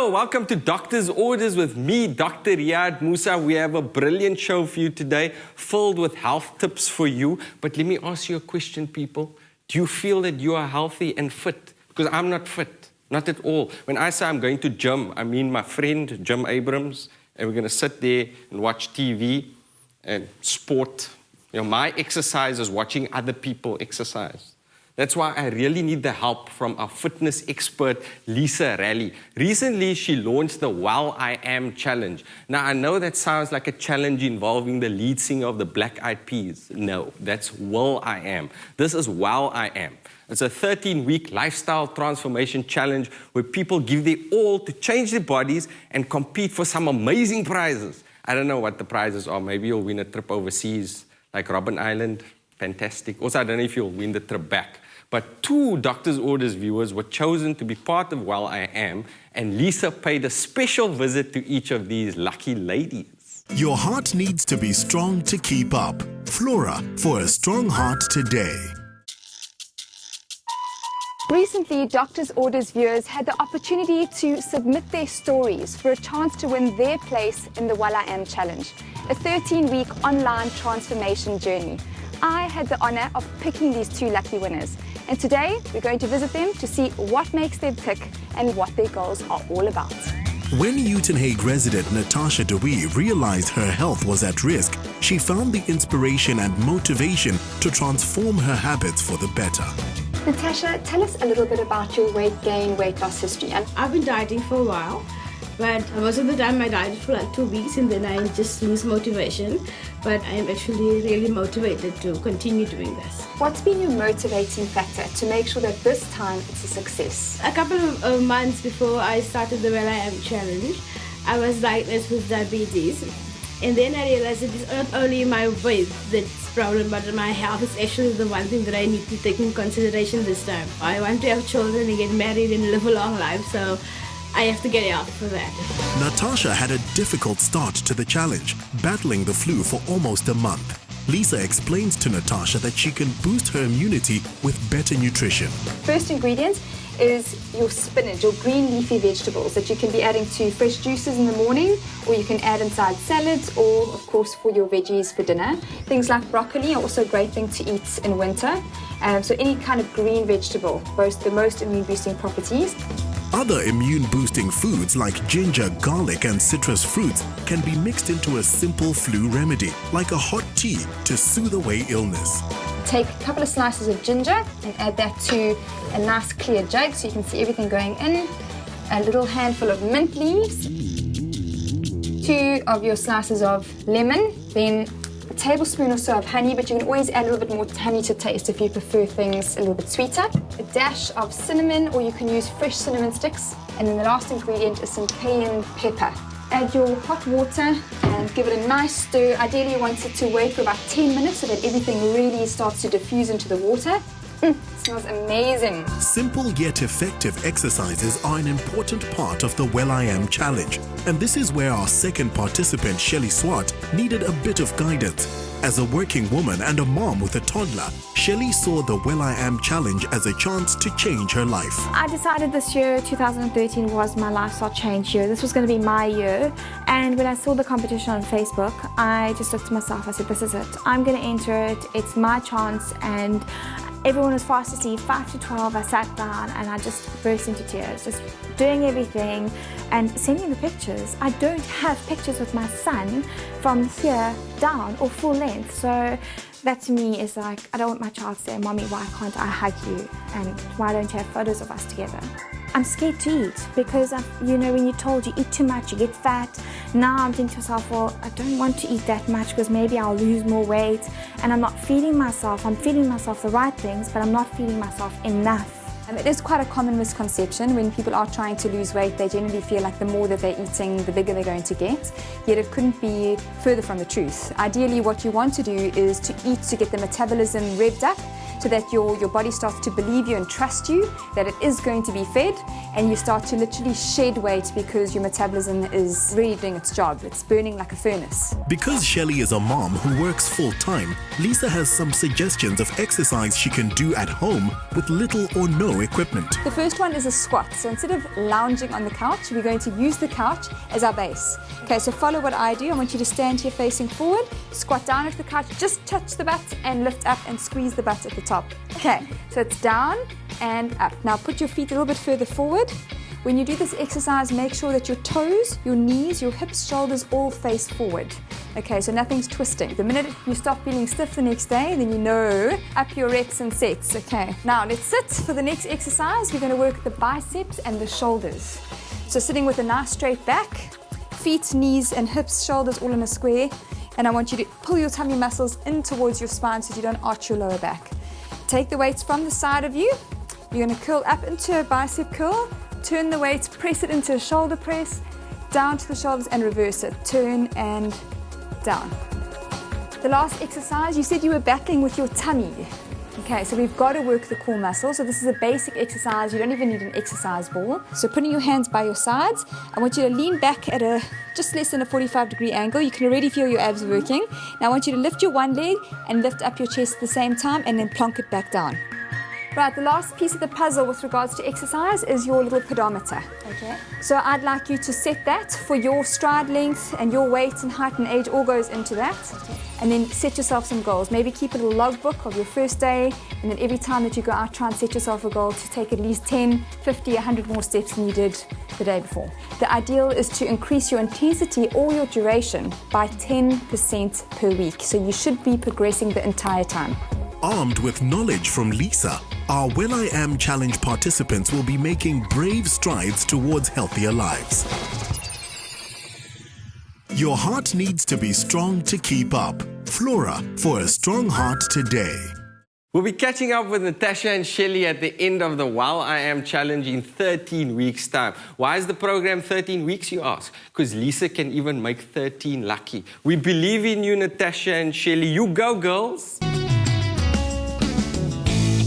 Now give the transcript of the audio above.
Hello, welcome to Doctor's Orders with me, Dr. Riyad Musa. We have a brilliant show for you today, filled with health tips for you. But let me ask you a question, people. Do you feel that you are healthy and fit? Because I'm not fit, not at all. When I say I'm going to gym, I mean my friend, Jim Abrams, and we're going to sit there and watch TV and sport. You know, my exercise is watching other people exercise. That's why I really need the help from our fitness expert, Lisa Raleigh. Recently, she launched the Well I Am Challenge. Now, I know that sounds like a challenge involving the lead singer of the Black Eyed Peas. No, that's Will I Am. This is Well I Am. It's a 13-week lifestyle transformation challenge where people give their all to change their bodies and compete for some amazing prizes. I don't know what the prizes are. Maybe you'll win a trip overseas, like Robben Island. Fantastic. Also, I don't know if you'll win the trip back. But 2 Doctor's Orders viewers were chosen to be part of Well I Am, and Lisa paid a special visit to each of these lucky ladies. Your heart needs to be strong to keep up. Flora for a strong heart today. Recently, Doctor's Orders viewers had the opportunity to submit their stories for a chance to win their place in the Well I Am Challenge, a 13-week online transformation journey. I had the honor of picking these 2 lucky winners. And today, we're going to visit them to see what makes them tick and what their goals are all about. When Uitenhage resident Natasha DeWee realized her health was at risk, she found the inspiration and motivation to transform her habits for the better. Natasha, tell us a little bit about your weight gain, weight loss history. I've been dieting for a while, but most of the time I dieted for like 2 weeks and then I just lose motivation. But I'm actually really motivated to continue doing this. What's been your motivating factor to make sure that this time it's a success? A couple of months before I started the Well I Am Challenge, I was diagnosed with diabetes. And then I realized that it's not only my weight that's the problem, but my health is actually the one thing that I need to take in consideration this time. I want to have children and get married and live a long life, so I have to get help for that. Natasha had a difficult start to the challenge, battling the flu for almost a month. Lisa explains to Natasha that she can boost her immunity with better nutrition. First ingredient is your spinach, your green leafy vegetables that you can be adding to fresh juices in the morning, or you can add inside salads, or of course for your veggies for dinner. Things like broccoli are also a great thing to eat in winter. So any kind of green vegetable boasts the most immune boosting properties. Other immune-boosting foods like ginger, garlic and citrus fruits can be mixed into a simple flu remedy, like a hot tea to soothe away illness. Take a couple of slices of ginger and add that to a nice clear jug so you can see everything going in. A little handful of mint leaves, 2 of your slices of lemon, then a tablespoon or so of honey, but you can always add a little bit more honey to taste if you prefer things a little bit sweeter. A dash of cinnamon, or you can use fresh cinnamon sticks. And then the last ingredient is some cayenne pepper. Add your hot water and give it a nice stir. Ideally, you want it to wait for about 10 minutes so that everything really starts to diffuse into the water. It smells amazing. Simple yet effective exercises are an important part of the Well I Am Challenge. And this is where our second participant, Shelly Swart, needed a bit of guidance. As a working woman and a mom with a toddler, Shelly saw the Well I Am Challenge as a chance to change her life. I decided this year, 2013, was my lifestyle change year. This was going to be my year. And when I saw the competition on Facebook, I just looked to myself, I said, this is it. I'm going to enter it. It's my chance. And everyone was fast asleep, 5 to 12, I sat down and I just burst into tears, just doing everything and sending the pictures. I don't have pictures with my son from here down or full length, so that to me is like, I don't want my child to say, Mommy, why can't I hug you? And why don't you have photos of us together? I'm scared to eat because, you know, when you're told you eat too much, you get fat. Now I'm thinking to myself, well, I don't want to eat that much because maybe I'll lose more weight. And I'm not feeding myself. I'm feeding myself the right things, but I'm not feeding myself enough. It is quite a common misconception. When people are trying to lose weight, they generally feel like the more that they're eating, the bigger they're going to get. Yet it couldn't be further from the truth. Ideally, what you want to do is to eat to get the metabolism revved up so that your body starts to believe you and trust you that it is going to be fed, and you start to literally shed weight because your metabolism is really doing its job. It's burning like a furnace. Because Shelley is a mom who works full-time, Lisa has some suggestions of exercise she can do at home with little or no equipment. The first one is a squat. So instead of lounging on the couch, we're going to use the couch as our base. Okay, so follow what I do. I want you to stand here facing forward, squat down onto the couch, just touch the butt and lift up and squeeze the butt at the top. Okay, so it's down and up. Now put your feet a little bit further forward. When you do this exercise, make sure that your toes, your knees, your hips, shoulders all face forward. Okay, so nothing's twisting. The minute you stop feeling stiff the next day, then you know, up your reps and sets. Okay, now let's sit for the next exercise. We're going to work the biceps and the shoulders. So sitting with a nice straight back, feet, knees and hips, shoulders all in a square. And I want you to pull your tummy muscles in towards your spine so you don't arch your lower back. Take the weights from the side of you. You're going to curl up into a bicep curl. Turn the weights, press it into a shoulder press, down to the shoulders and reverse it. Turn and down. The last exercise, you said you were battling with your tummy. Okay, so we've got to work the core muscle. So this is a basic exercise. You don't even need an exercise ball. So putting your hands by your sides, I want you to lean back at a just less than a 45-degree angle. You can already feel your abs working. Now I want you to lift your one leg and lift up your chest at the same time and then plonk it back down. Right, the last piece of the puzzle with regards to exercise is your little pedometer. Okay. So I'd like you to set that for your stride length, and your weight and height and age all goes into that. Okay. And then set yourself some goals. Maybe keep a little logbook of your first day, and then every time that you go out, try and set yourself a goal to take at least 10, 50, 100 more steps than you did the day before. The ideal is to increase your intensity or your duration by 10% per week. So you should be progressing the entire time. Armed with knowledge from Lisa, our Well I Am Challenge participants will be making brave strides towards healthier lives. Your heart needs to be strong to keep up. Flora for a strong heart today. We'll be catching up with Natasha and Shelley at the end of the Well I Am Challenge in 13 weeks' time. Why is the program 13 weeks, you ask? Because Lisa can even make 13 lucky. We believe in you, Natasha and Shelley. You go, girls.